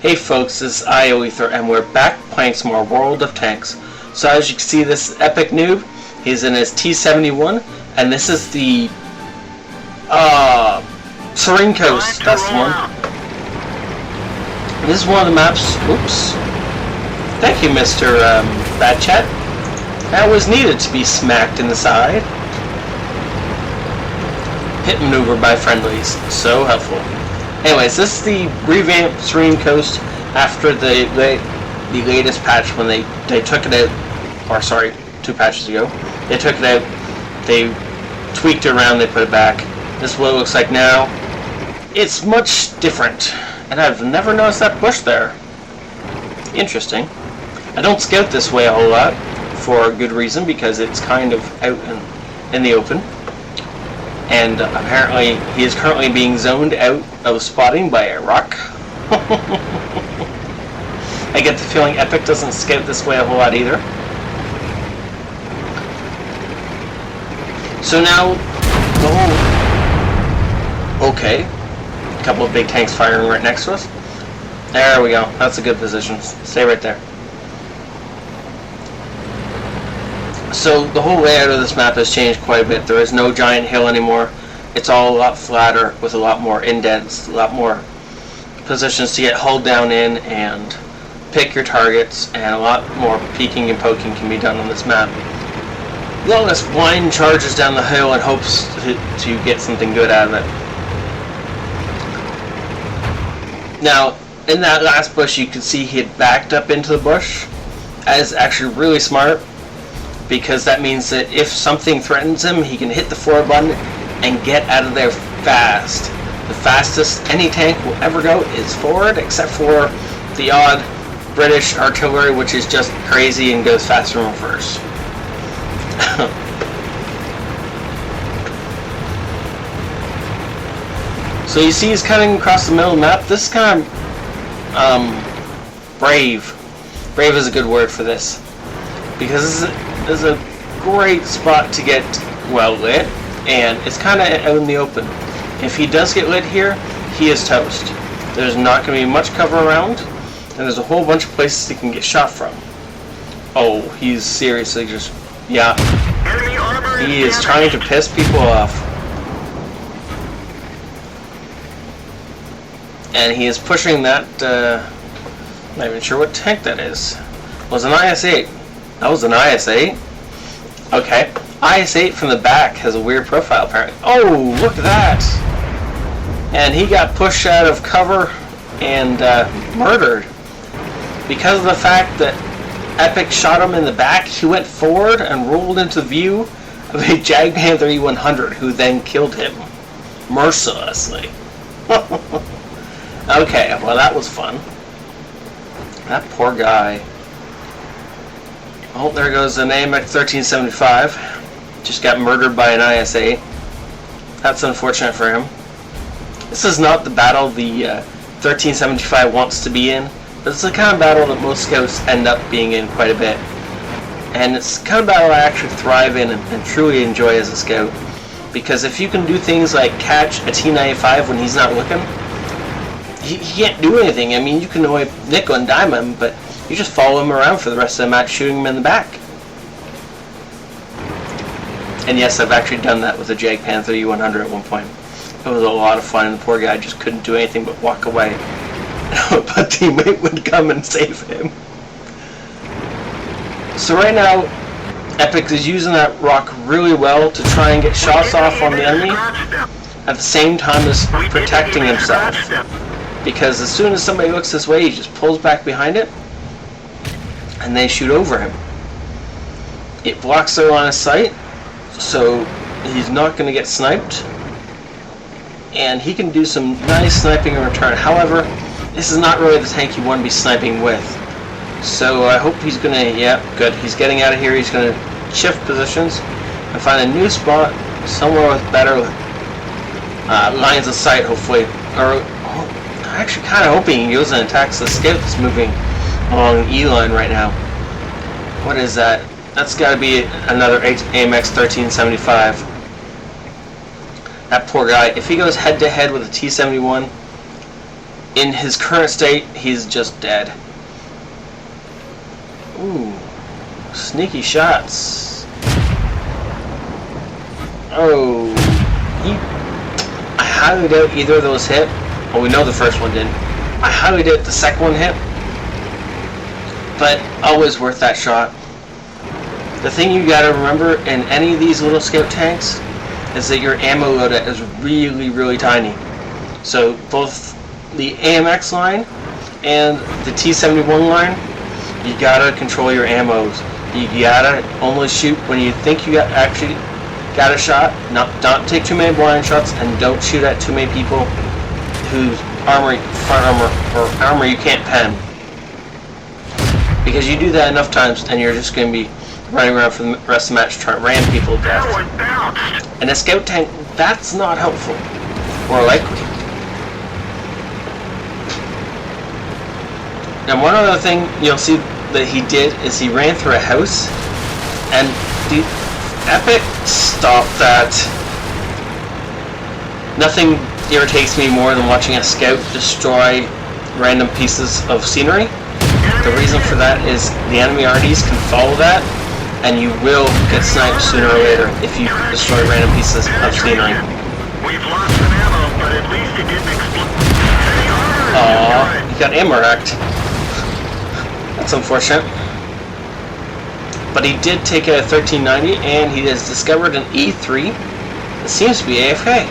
Hey folks, this is Ether, and we're back playing some more World of Tanks. So as you can see, this is EpicNewb. He's in his T-71, and this is the Serene Coast. That's the one. This is one of the maps. Oops. Thank you, Mr. Bad Chat. That was needed to be smacked in the side. Hit maneuver by friendlies. So helpful. Anyways, this is the revamped Serene Coast after the latest patch when they took it out, or sorry, 2 patches ago. They took it out, they tweaked it around, they put it back. This is what it looks like now. It's much different, and I've never noticed that bush there. Interesting. I don't scout this way a whole lot, for a good reason, because it's kind of out in the open. And apparently, he is currently being zoned out of spotting by a rock. I get the feeling Epic doesn't scout this way a whole lot either. So now, okay, a couple of big tanks firing right next to us. There we go. That's a good position. Stay right there. So the whole layout of this map has changed quite a bit. There is no giant hill anymore. It's all a lot flatter with a lot more indents, a lot more positions to get hulled down in and pick your targets, and a lot more peeking and poking can be done on this map. Lawless blind charges down the hill and hopes to get something good out of it. Now, in that last bush, you can see he had backed up into the bush. That is actually really smart, because that means that if something threatens him, he can hit the forward button and get out of there fast. The fastest any tank will ever go is forward, except for the odd British artillery, which is just crazy and goes faster in reverse. So you see he's cutting across the middle of the map. This is kind of brave. Brave is a good word for this, because this is a great spot to get well lit, and it's kind of out in the open. If he does get lit here, he is toast. There's not going to be much cover around, and there's a whole bunch of places he can get shot from. Oh, he's seriously just, yeah. He is trying to piss people off. And he is pushing that, I'm not even sure what tank that is. It was an IS-8. That was an IS-8? Okay. IS-8 from the back has a weird profile apparently. Oh, look at that! And he got pushed out of cover and murdered. Because of the fact that Epic shot him in the back, he went forward and rolled into view of a Jag Panther E100, who then killed him. Mercilessly. Okay, well that was fun. That poor guy. Oh, there goes an AMX 1375. Just got murdered by an IS-8. That's unfortunate for him. This is not the battle the 1375 wants to be in, but it's the kind of battle that most scouts end up being in quite a bit. And it's the kind of battle I actually thrive in and truly enjoy as a scout. Because if you can do things like catch a T-95 when he's not looking, he can't do anything. I mean, you can only nickel and dime him, but you just follow him around for the rest of the match, shooting him in the back. And yes, I've actually done that with a Jag Panther E100 at one point. It was a lot of fun, and the poor guy just couldn't do anything but walk away. But teammate would come and save him. So right now, Epic is using that rock really well to try and get shots off on the enemy, at the same time as protecting himself. Because as soon as somebody looks this way, he just pulls back behind it, and they shoot over him. It blocks their line of sight, so he's not going to get sniped, and he can do some nice sniping in return. However, this is not really the tank you want to be sniping with. So I hope he's going to, yeah, good. He's getting out of here. He's going to shift positions and find a new spot somewhere with better lines of sight, hopefully. Or I'm actually kind of hoping he goes and attacks the scout that's moving along the E-line right now. What is that? That's got to be another AMX 1375. That poor guy. If he goes head to head with a T-71, in his current state, he's just dead. Ooh, sneaky shots. Oh, I highly doubt either of those hit. Well, we know the first one didn't. I highly doubt the second one hit. But always worth that shot. The thing you gotta remember in any of these little scout tanks is that your ammo loadout is really, really tiny. So both the AMX line and the T71 line, you gotta control your ammos. You gotta only shoot when you think you actually got a shot. Not take too many blind shots, and don't shoot at too many people whose front armor, or armor you can't pen. Because you do that enough times, and you're just gonna be running around for the rest of the match trying to ram people to death. In a scout tank, that's not helpful, or likely. And one other thing you'll see that he did is he ran through a house, and the Epic stopped that. Nothing irritates me more than watching a scout destroy random pieces of scenery. The reason for that is the enemy arties can follow that, and you will get sniped sooner or later if you destroy random pieces of scenery. We've lost some ammo, but at least it didn't explode. Aww, he got ammo wrecked. That's unfortunate. But he did take a 1390, and he has discovered an E3 that seems to be AFK.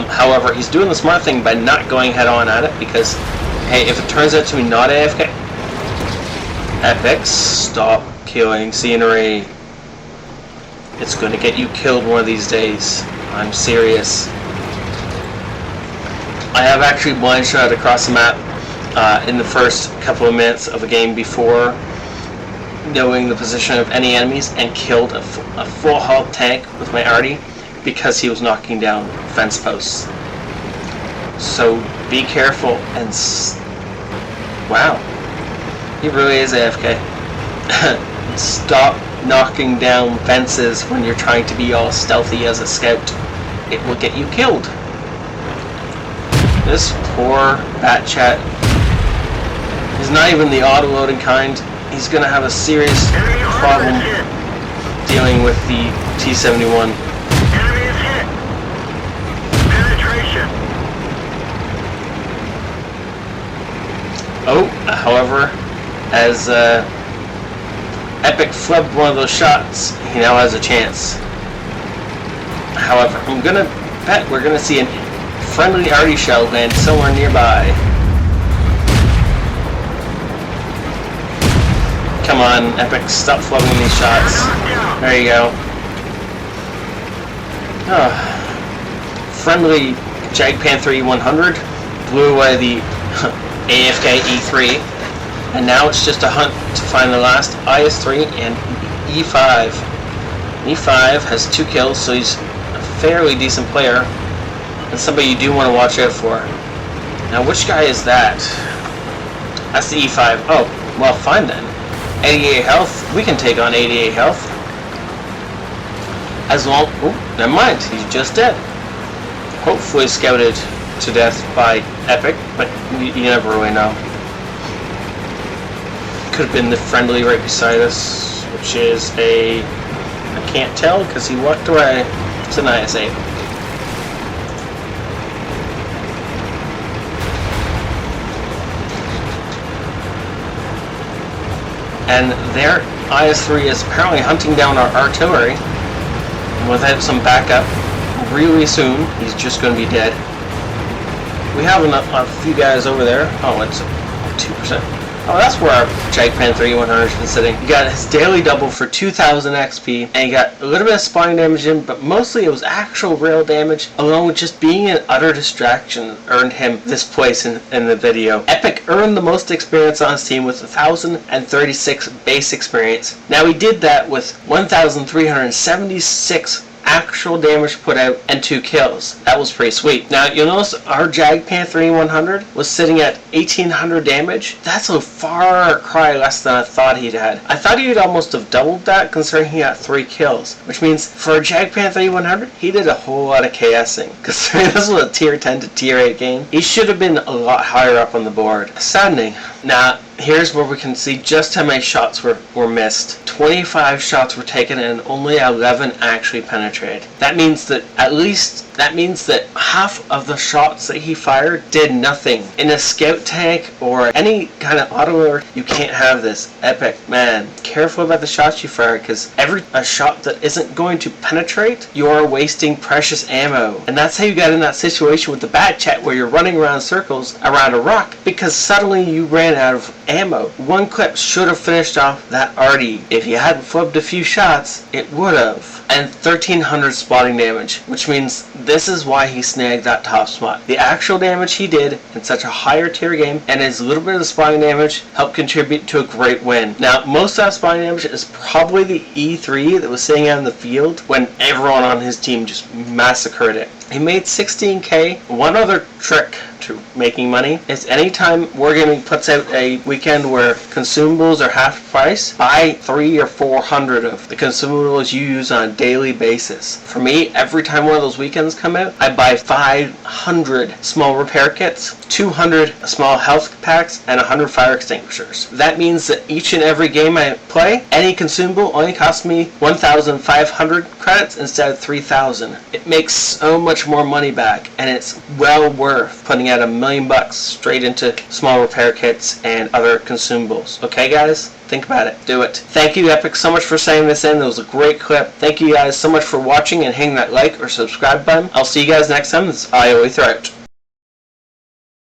However, he's doing the smart thing by not going head on at it, because, hey, if it turns out to be not AFK, Epic, stop killing scenery. It's going to get you killed one of these days. I'm serious. I have actually blind shot across the map in the first couple of minutes of a game before knowing the position of any enemies, and killed a full health tank with my arty because he was knocking down fence posts. So be careful, and wow, he really is AFK. Stop knocking down fences when you're trying to be all stealthy as a scout. It will get you killed. This poor Bat Chat. He's not even the auto-loading kind. He's going to have a serious problem dealing with the T71. Enemy is hit. Penetration. Oh, however, as Epic flubbed one of those shots, he now has a chance. However, I'm going to bet we're going to see a friendly arty shell land somewhere nearby. Come on, Epic, stop flubbing these shots. There you go. Friendly Jagdpanther E100 blew away the AFK E3, and now it's just a hunt to find the last IS-3 and E5. E5 has 2 kills, so he's a fairly decent player, and somebody you do want to watch out for. Now, which guy is that? That's the E5. Oh, well, fine then. 88 health, we can take on 88 health. As long, oh, never mind, he's just dead. Hopefully scouted to death by Epic, but you never really know. Could have been the friendly right beside us, which is a, I can't tell because he walked away. It's an IS-8. And their IS-3 is apparently hunting down our artillery, and without some backup, really soon, he's just going to be dead. We have a few guys over there. Oh, it's 2%. Oh, that's where our Jagdpanther E100 has been sitting. He got his daily double for 2,000 XP, and he got a little bit of spawning damage in, but mostly it was actual rail damage, along with just being an utter distraction, earned him this place in the video. Epic earned the most experience on his team with 1,036 base experience. Now he did that with 1,376 actual damage put out and 2 kills. That was pretty sweet. Now you'll notice our Jag Panther E100 was sitting at 1800 damage. That's a far cry less than I thought he'd had. I thought he'd almost have doubled that considering he got 3 kills, which means for a Jag Panther E100 he did a whole lot of KSing. Considering this was a tier 10 to tier 8 game, he should have been a lot higher up on the board. Saddening. Now here's where we can see just how many shots were missed. 25 shots were taken and only 11 actually penetrated. That means that half of the shots that he fired did nothing. In a scout tank or any kind of auto alert, you can't have this. Epic, man. Careful about the shots you fire, because a shot that isn't going to penetrate, you're wasting precious ammo. And that's how you got in that situation with the bat chat where you're running around circles around a rock because suddenly you ran out of ammo. One clip should have finished off that arty. If you hadn't flipped a few shots, it would have. And 1300 spotting damage, which means this is why he snagged that top spot. The actual damage he did in such a higher tier game and his little bit of the spotting damage helped contribute to a great win. Now, most of that spotting damage is probably the E3 that was sitting out in the field when everyone on his team just massacred it. He made 16k. One other trick to making money is anytime Wargaming puts out a weekend where consumables are half price, buy 300 or 400 of the consumables you use on a daily basis. For me, every time one of those weekends come out, I buy 500 small repair kits, 200 small health packs, and 100 fire extinguishers. That means that each and every game I play, any consumable only costs me 1,500 credits instead of 3,000. It makes so much more money back, and it's well worth putting out $1 million straight into small repair kits and other consumables. Okay, guys? Think about it. Do it. Thank you, Epic, so much for sending this in. That was a great clip. Thank you guys so much for watching and hitting that like or subscribe button. I'll see you guys next time. This is IOE Out.